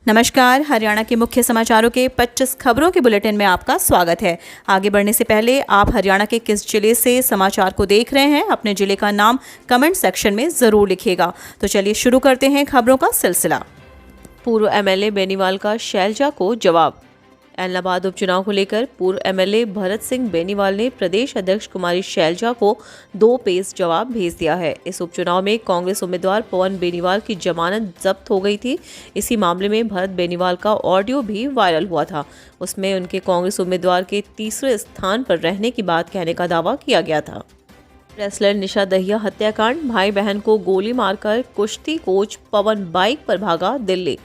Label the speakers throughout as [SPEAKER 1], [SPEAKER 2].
[SPEAKER 1] नमस्कार। हरियाणा के मुख्य समाचारों के 25 खबरों के बुलेटिन में आपका स्वागत है। आगे बढ़ने से पहले आप हरियाणा के किस जिले से समाचार को देख रहे हैं, अपने जिले का नाम कमेंट सेक्शन में जरूर लिखिएगा। तो चलिए शुरू करते हैं खबरों का सिलसिला। पूर्व एमएलए बेनीवाल का शैलजा को जवाब। ऐलनाबाद उपचुनाव को लेकर पूर्व एमएलए भरत सिंह बेनीवाल ने प्रदेश अध्यक्ष कुमारी शैलजा को 2 पेज जवाब भेज दिया है। इस उपचुनाव में कांग्रेस उम्मीदवार पवन बेनीवाल की जमानत जब्त हो गई थी। इसी मामले में भरत बेनीवाल का ऑडियो भी वायरल हुआ था। उसमें उनके कांग्रेस उम्मीदवार के तीसरे स्थान पर रहने की बात कहने का दावा किया गया था। रेसलर निशा दहिया हत्याकांड, भाई बहन को गोली मारकर कुश्ती कोच पवन बाइक पर भागा दिल्ली।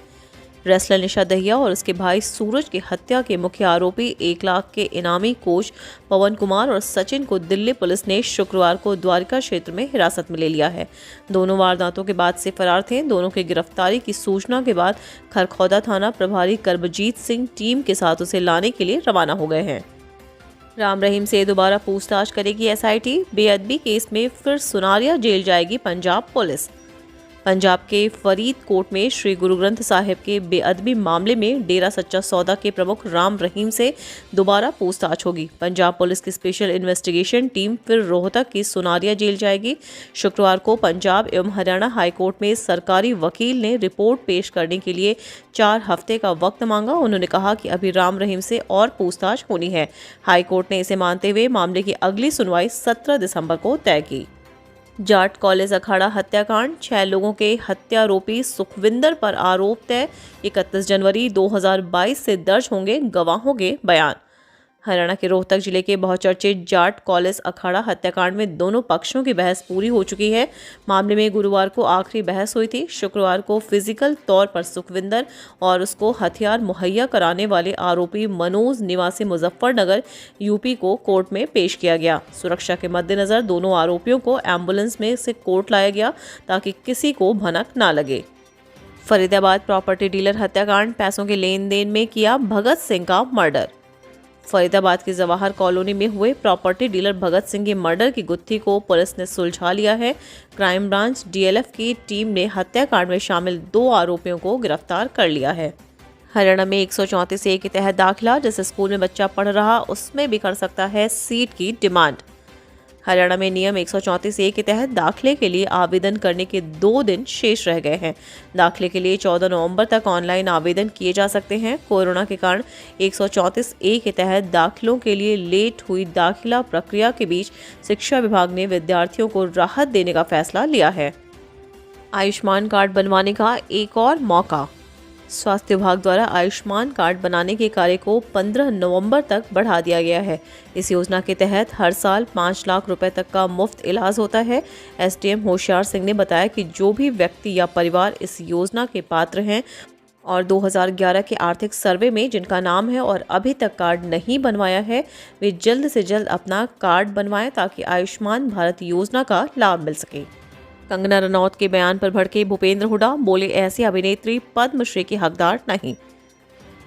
[SPEAKER 1] रेसलर निशा दहिया और उसके भाई सूरज की हत्या के मुख्य आरोपी 1 लाख के इनामी कोच पवन कुमार और सचिन को दिल्ली पुलिस ने शुक्रवार को द्वारका क्षेत्र में हिरासत में ले लिया है। दोनों वारदातों के बाद से फरार थे। दोनों की गिरफ्तारी की सूचना के बाद खरखौदा थाना प्रभारी करबजीत सिंह टीम के साथ उसे लाने के लिए रवाना हो गए हैं। राम रहीम से दोबारा पूछताछ करेगी एसआईटी। बेअदबी केस में फिर सुनारिया जेल जाएगी पंजाब पुलिस। पंजाब के फरीदकोट में श्री गुरु ग्रंथ साहिब के बेअदबी मामले में डेरा सच्चा सौदा के प्रमुख राम रहीम से दोबारा पूछताछ होगी। पंजाब पुलिस की स्पेशल इन्वेस्टिगेशन टीम फिर रोहतक की सुनारिया जेल जाएगी। शुक्रवार को पंजाब एवं हरियाणा हाईकोर्ट में सरकारी वकील ने रिपोर्ट पेश करने के लिए 4 हफ्ते का वक्त मांगा। उन्होंने कहा कि अभी राम रहीम से और पूछताछ होनी है। हाईकोर्ट ने इसे मानते हुए मामले की अगली सुनवाई 17 दिसंबर को तय की। जाट कॉलेज अखाड़ा हत्याकांड, 6 लोगों के हत्यारोपी सुखविंदर पर आरोप तय। 31 जनवरी 2022 से दर्ज होंगे गवाहों के बयान। हरियाणा के रोहतक जिले के बहुचर्चित जाट कॉलेज अखाड़ा हत्याकांड में दोनों पक्षों की बहस पूरी हो चुकी है। मामले में गुरुवार को आखिरी बहस हुई थी। शुक्रवार को फिजिकल तौर पर सुखविंदर और उसको हथियार मुहैया कराने वाले आरोपी मनोज निवासी मुजफ्फरनगर यूपी को कोर्ट में पेश किया गया। सुरक्षा के मद्देनजर दोनों आरोपियों को एम्बुलेंस में से कोर्ट लाया गया ताकि किसी को भनक ना लगे। फरीदाबाद प्रॉपर्टी डीलर हत्याकांड, पैसों के लेन देन में किया भगत सिंह का मर्डर। फरीदाबाद की जवाहर कॉलोनी में हुए प्रॉपर्टी डीलर भगत सिंह के मर्डर की गुत्थी को पुलिस ने सुलझा लिया है। क्राइम ब्रांच डीएलएफ की टीम ने हत्याकांड में शामिल 2 आरोपियों को गिरफ्तार कर लिया है। हरियाणा में 134A के तहत दाखिला, जिस स्कूल में बच्चा पढ़ रहा उसमें भी कर सकता है सीट की डिमांड। हरियाणा में नियम 134A के तहत दाखिले के लिए आवेदन करने के 2 दिन शेष रह गए हैं। दाखिले के लिए 14 नवंबर तक ऑनलाइन आवेदन किए जा सकते हैं। कोरोना के कारण 134A के तहत दाखिलों के लिए लेट हुई दाखिला प्रक्रिया के बीच शिक्षा विभाग ने विद्यार्थियों को राहत देने का फैसला लिया है। आयुष्मान कार्ड बनवाने का एक और मौका। स्वास्थ्य विभाग द्वारा आयुष्मान कार्ड बनाने के कार्य को 15 नवंबर तक बढ़ा दिया गया है। इस योजना के तहत हर साल 5 लाख रुपए तक का मुफ्त इलाज होता है। एसडीएम होशियार सिंह ने बताया कि जो भी व्यक्ति या परिवार इस योजना के पात्र हैं और 2011 के आर्थिक सर्वे में जिनका नाम है और अभी तक कार्ड नहीं बनवाया है, वे जल्द से जल्द अपना कार्ड बनवाएं ताकि आयुष्मान भारत योजना का लाभ मिल सके। कंगना रनौत के बयान पर भड़के भूपेंद्र हुड्डा, बोले ऐसी अभिनेत्री पद्मश्री की हकदार नहीं।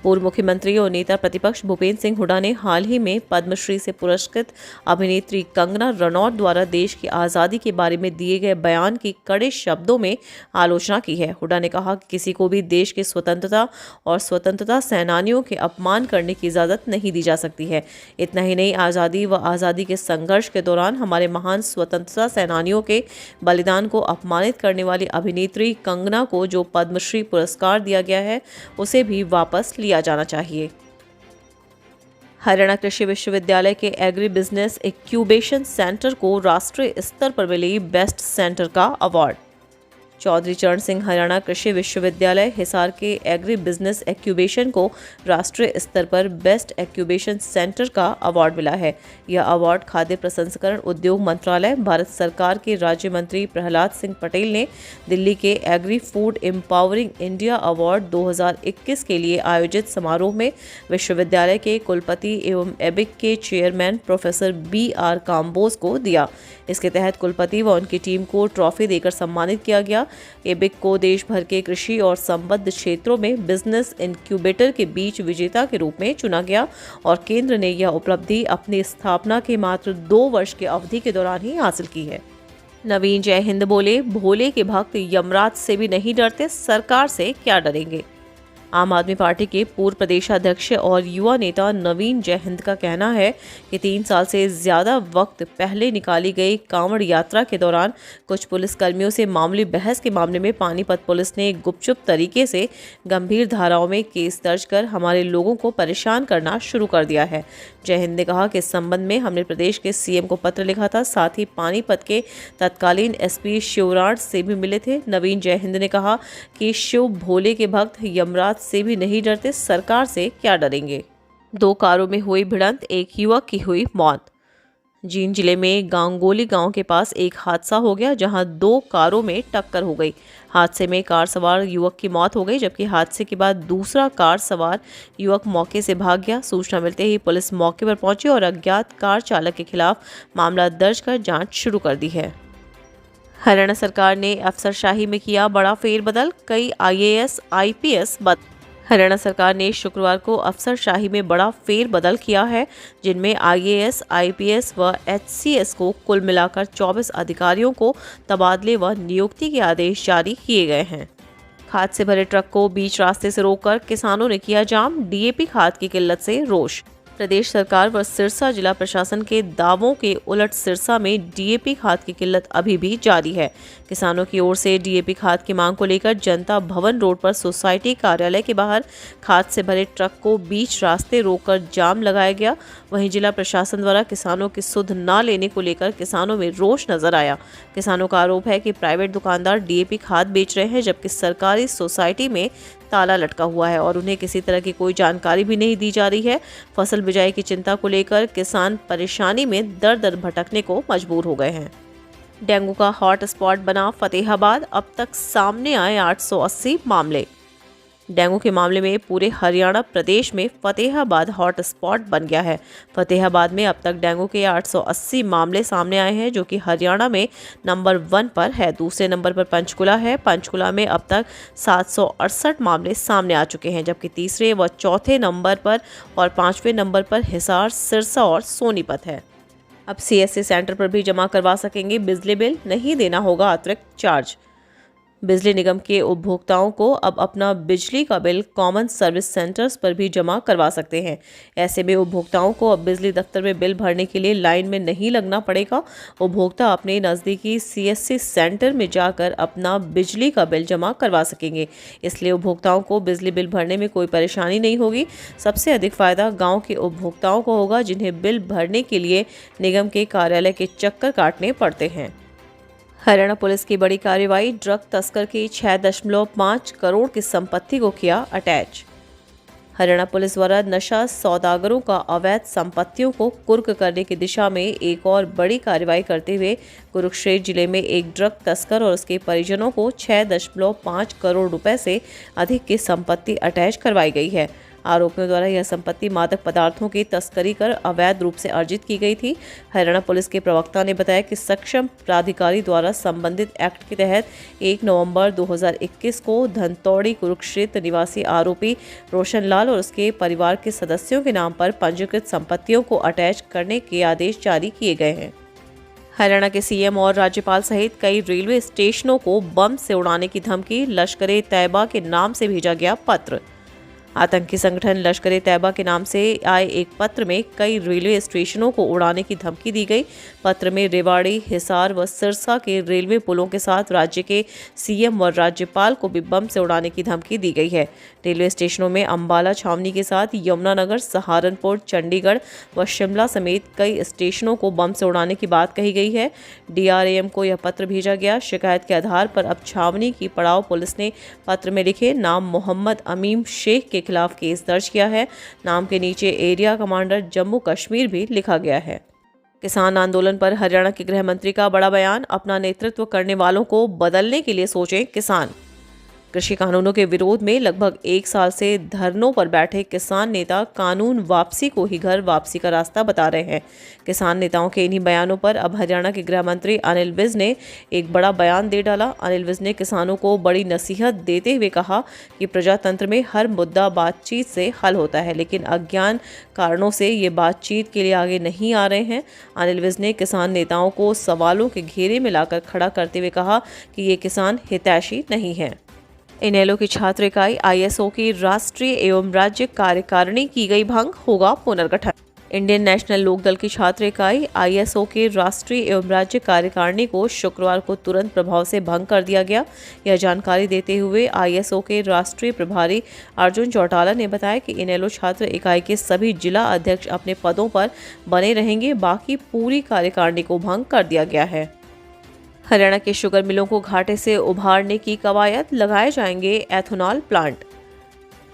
[SPEAKER 1] पूर्व मुख्यमंत्री और नेता प्रतिपक्ष भूपेंद्र सिंह हुड्डा ने हाल ही में पद्मश्री से पुरस्कृत अभिनेत्री कंगना रनौत द्वारा देश की आज़ादी के बारे में दिए गए बयान की कड़े शब्दों में आलोचना की है। हुड्डा ने कहा कि किसी को भी देश की स्वतंत्रता और स्वतंत्रता सेनानियों के अपमान करने की इजाज़त नहीं दी जा सकती है। इतना ही नहीं, आज़ादी व आज़ादी के संघर्ष के दौरान हमारे महान स्वतंत्रता सेनानियों के बलिदान को अपमानित करने वाली अभिनेत्री कंगना को जो पद्मश्री पुरस्कार दिया गया है उसे भी वापस लिया जाना चाहिए। हरियाणा कृषि विश्वविद्यालय के एग्री बिजनेस इंक्यूबेशन सेंटर को राष्ट्रीय स्तर पर मिली बेस्ट सेंटर का अवार्ड। चौधरी चरण सिंह हरियाणा कृषि विश्वविद्यालय हिसार के एग्री बिजनेस एक्यूबेशन को राष्ट्रीय स्तर पर बेस्ट एक्यूबेशन सेंटर का अवार्ड मिला है। यह अवार्ड खाद्य प्रसंस्करण उद्योग मंत्रालय, भारत सरकार के राज्य मंत्री प्रहलाद सिंह पटेल ने दिल्ली के agri food empowering India award 2021 के लिए आयोजित समारोह में विश्वविद्यालय के कुलपति एवं एबिक के चेयरमैन प्रोफेसर BR काम्बोज को दिया। इसके तहत कुलपति व उनकी टीम को ट्रॉफी देकर सम्मानित किया गया। एबिक को देश भर के कृषि और संबद्ध क्षेत्रों में बिजनेस इंक्यूबेटर के बीच विजेता के रूप में चुना गया और केंद्र ने यह उपलब्धि अपनी स्थापना के मात्र 2 वर्ष की अवधि के दौरान ही हासिल की है। नवीन जय हिंद बोले, भोले के भक्त यमराज से भी नहीं डरते, सरकार से क्या डरेंगे। आम आदमी पार्टी के पूर्व प्रदेशाध्यक्ष और युवा नेता नवीन जयहिंद का कहना है कि 3 साल से ज़्यादा वक्त पहले निकाली गई कांवड़ यात्रा के दौरान कुछ पुलिसकर्मियों से मामूली बहस के मामले में पानीपत पुलिस ने गुपचुप तरीके से गंभीर धाराओं में केस दर्ज कर हमारे लोगों को परेशान करना शुरू कर दिया है। जयहिंद ने कहा कि इस संबंध में हमने प्रदेश के सीएम को पत्र लिखा था, साथ ही पानीपत के तत्कालीन एसपी शिवराज से भी मिले थे। नवीन जयहिंद ने कहा कि शिव भोले के भक्त यमराज से भी नहीं डरते, सरकार से क्या डरेंगे। 2 कारों में हुई भिड़ंत, एक युवक की हुई मौत। जींद जिले में गांगोली गांव के पास एक हादसा हो गया जहां 2 कारों में टक्कर हो गई। हादसे में कार सवार युवक की मौत हो गई, जबकि हादसे के बाद दूसरा कार सवार युवक मौके से भाग गया। सूचना मिलते ही पुलिस मौके पर पहुंची और अज्ञात कार चालक के खिलाफ मामला दर्ज कर जांच शुरू कर दी है। हरियाणा सरकार ने अफसरशाही में किया बड़ा फेरबदल, कई IAS IPS बदले। हरियाणा सरकार ने शुक्रवार को अफसरशाही में बड़ा फेरबदल किया है, जिनमें IAS IPS व HCS को कुल मिलाकर 24 अधिकारियों को तबादले व नियुक्ति के आदेश जारी किए गए हैं। खाद से भरे ट्रक को बीच रास्ते से रोककर किसानों ने किया जाम, DAP खाद की किल्लत से रोष। प्रदेश सरकार व सिरसा जिला प्रशासन के दावों के उलट सिरसा में DAP खाद की किल्लत अभी भी जारी है। किसानों की ओर से DAP खाद की मांग को लेकर जनता भवन रोड पर सोसाइटी कार्यालय के बाहर खाद से भरे ट्रक को बीच रास्ते रोककर जाम लगाया गया। वहीं जिला प्रशासन द्वारा किसानों की सुध न लेने को लेकर किसानों में रोष नजर आया। किसानों का आरोप है कि प्राइवेट दुकानदार DAP खाद बेच रहे हैं, जबकि सरकारी सोसाइटी में ताला लटका हुआ है और उन्हें किसी तरह की कोई जानकारी भी नहीं दी जा रही है। फसल बिजाई की चिंता को लेकर किसान परेशानी में दर दर भटकने को मजबूर हो गए हैं। डेंगू का हॉट स्पॉट बना फतेहाबाद, अब तक सामने आए 880 मामले। डेंगू के मामले में पूरे हरियाणा प्रदेश में फतेहाबाद हॉट स्पॉट बन गया है। फतेहाबाद में अब तक डेंगू के 880 मामले सामने आए हैं, जो कि हरियाणा में नंबर 1 पर है। दूसरे नंबर पर पंचकुला है। पंचकुला में अब तक 768 मामले सामने आ चुके हैं, जबकि तीसरे व चौथे नंबर पर और 5वें नंबर पर हिसार, सिरसा और सोनीपत है। अब CSC सेंटर पर भी जमा करवा सकेंगे बिजली बिल, नहीं देना होगा अतिरिक्त चार्ज। बिजली निगम के उपभोक्ताओं को अब अपना बिजली का बिल कॉमन सर्विस सेंटर्स पर भी जमा करवा सकते हैं। ऐसे में उपभोक्ताओं को अब बिजली दफ्तर में बिल भरने के लिए लाइन में नहीं लगना पड़ेगा। उपभोक्ता अपने नज़दीकी CSC सेंटर में जाकर अपना बिजली का बिल जमा करवा सकेंगे। इसलिए उपभोक्ताओं को बिजली बिल भरने में कोई परेशानी नहीं होगी। सबसे अधिक फायदा गाँव के उपभोक्ताओं को होगा, जिन्हें बिल भरने के लिए निगम के कार्यालय के चक्कर काटने पड़ते हैं। हरियाणा पुलिस की बड़ी कार्रवाई, ड्रग तस्कर की 6.5 करोड़ की संपत्ति को किया अटैच। हरियाणा पुलिस द्वारा नशा सौदागरों का अवैध संपत्तियों को कुर्क करने की दिशा में एक और बड़ी कार्रवाई करते हुए कुरुक्षेत्र जिले में एक ड्रग तस्कर और उसके परिजनों को 6.5 करोड़ रुपए से अधिक की संपत्ति अटैच करवाई गई है। आरोपियों द्वारा यह संपत्ति मादक पदार्थों की तस्करी कर अवैध रूप से अर्जित की गई थी। हरियाणा पुलिस के प्रवक्ता ने बताया कि सक्षम प्राधिकारी द्वारा संबंधित एक्ट के तहत 1 नवंबर 2021 को धनतौड़ी कुरुक्षेत्र निवासी आरोपी रोशन लाल और उसके परिवार के सदस्यों के नाम पर पंजीकृत संपत्तियों को अटैच करने के आदेश जारी किए गए हैं। हरियाणा के CM और राज्यपाल सहित कई रेलवे स्टेशनों को बम से उड़ाने की धमकी, लश्कर-ए-तैयबा के नाम से भेजा गया पत्र। आतंकी संगठन लश्कर-ए-तैयबा के नाम से आए एक पत्र में कई रेलवे स्टेशनों को उड़ाने की धमकी दी गई। पत्र में रेवाड़ी, हिसार व सिरसा के रेलवे पुलों के साथ राज्य के CM व राज्यपाल को भी बम से उड़ाने की धमकी दी गई है। रेलवे स्टेशनों में अंबाला छावनी के साथ यमुनानगर, सहारनपुर, चंडीगढ़ व शिमला समेत कई स्टेशनों को बम से उड़ाने की बात कही गई है। DRAM को यह पत्र भेजा गया। शिकायत के आधार पर अब छावनी की पड़ाव पुलिस ने पत्र में लिखे नाम मोहम्मद अमीम शेख के खिलाफ केस दर्ज किया है। नाम के नीचे एरिया कमांडर जम्मू कश्मीर भी लिखा गया है। किसान आंदोलन पर हरियाणा के गृह मंत्री का बड़ा बयान, अपना नेतृत्व करने वालों को बदलने के लिए सोचें किसान। कृषि कानूनों के विरोध में लगभग 1 साल से धरनों पर बैठे किसान नेता कानून वापसी को ही घर वापसी का रास्ता बता रहे हैं। किसान नेताओं के इन्हीं बयानों पर अब हरियाणा के गृह मंत्री अनिल विज ने एक बड़ा बयान दे डाला। अनिल विज ने किसानों को बड़ी नसीहत देते हुए कहा कि प्रजातंत्र में हर मुद्दा बातचीत से हल होता है, लेकिन अज्ञान कारणों से ये बातचीत के लिए आगे नहीं आ रहे हैं। अनिल विज ने किसान नेताओं को सवालों के घेरे में लाकर खड़ा करते हुए कहा कि ये किसान हितैषी नहीं है। इनेलो की छात्र इकाई आईएसओ की राष्ट्रीय एवं राज्य कार्यकारिणी की गई भंग, होगा पुनर्गठन। इंडियन नेशनल लोकदल की छात्र इकाई आईएसओ के राष्ट्रीय एवं राज्य कार्यकारिणी को शुक्रवार को तुरंत प्रभाव से भंग कर दिया गया। यह जानकारी देते हुए आईएसओ के राष्ट्रीय प्रभारी अर्जुन चौटाला ने बताया कि इनेलो छात्र इकाई के सभी जिला अध्यक्ष अपने पदों पर बने रहेंगे, बाकी पूरी कार्यकारिणी को भंग कर दिया गया है। हरियाणा के शुगर मिलों को घाटे से उभारने की कवायद, लगाए जाएंगे एथेनॉल प्लांट।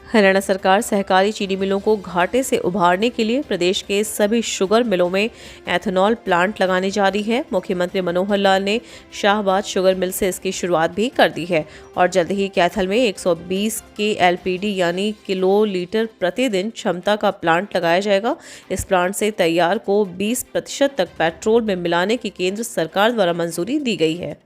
[SPEAKER 1] हरियाणा सरकार सहकारी चीनी मिलों को घाटे से उभारने के लिए प्रदेश के सभी शुगर मिलों में एथेनॉल प्लांट लगाने जा रही है। मुख्यमंत्री मनोहर लाल ने शाहबाद शुगर मिल से इसकी शुरुआत भी कर दी है और जल्द ही कैथल में 120 के एलपीडी यानी किलो लीटर प्रतिदिन क्षमता का प्लांट लगाया जाएगा। इस प्लांट से तैयार को 20% तक पेट्रोल में मिलाने की केंद्र सरकार द्वारा मंजूरी दी गई है।